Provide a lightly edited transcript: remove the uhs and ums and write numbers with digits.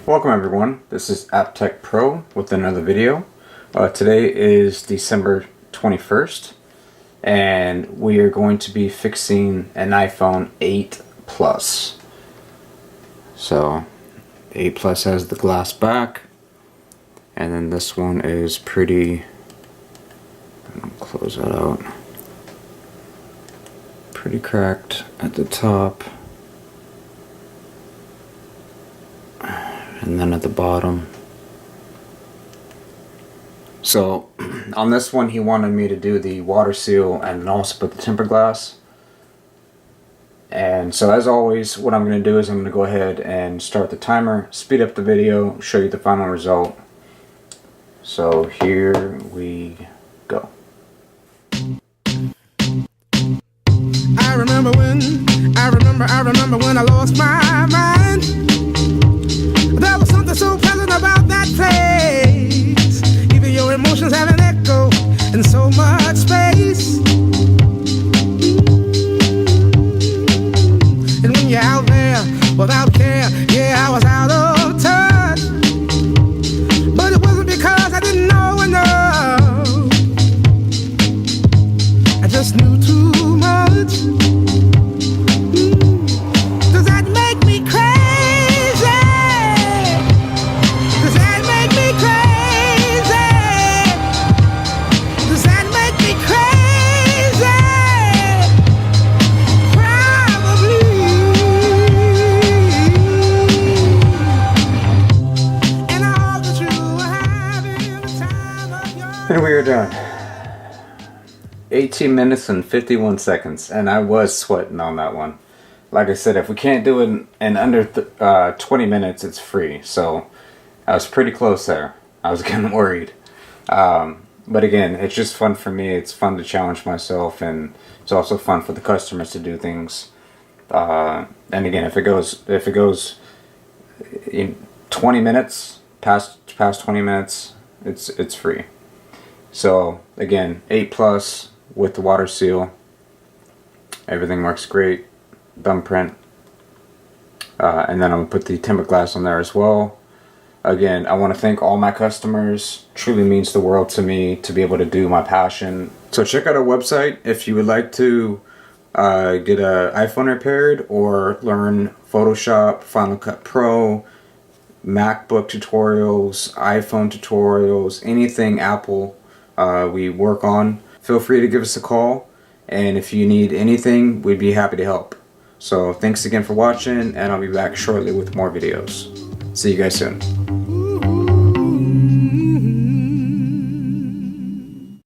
Welcome everyone, this is AppTech Pro with another video. Today is December 21st and we are going to be fixing an iPhone 8 Plus. So 8 Plus has the glass back, and then this one is pretty, close that out, pretty cracked at the top. And then at the bottom. So on this one he wanted me to do the water seal and also put the tempered glass. And so as always, what I'm going to do is I'm going to go ahead and start the timer, speed up the video, show you the final result. So here we go. I remember when I lost my mind. There was something so pleasant about that place. Even your emotions have an echo in so much space. And when you're out there without care, yeah, I was out of touch. But it wasn't because I didn't know enough. I just knew too much. Does that make me crazy? And we are done. 18 minutes and 51 seconds, and I was sweating on that one. Like I said, if we can't do it in under 20 minutes, it's free. So I was pretty close there. I was getting worried. But again, it's just fun for me. It's fun to challenge myself, and it's also fun for the customers to do things. And again, if it goes in 20 minutes, past 20 minutes, it's free. So again, 8 Plus with the water seal. Everything works great. Thumbprint. And then I'm going to put the tempered glass on there as well. Again, I want to thank all my customers. Truly means the world to me to be able to do my passion. So check out our website if you would like to get an iPhone repaired or learn Photoshop, Final Cut Pro, MacBook tutorials, iPhone tutorials, anything Apple we work on. Feel free to give us a call, and if you need anything, we'd be happy to help. So thanks again for watching, and I'll be back shortly with more videos. See you guys soon.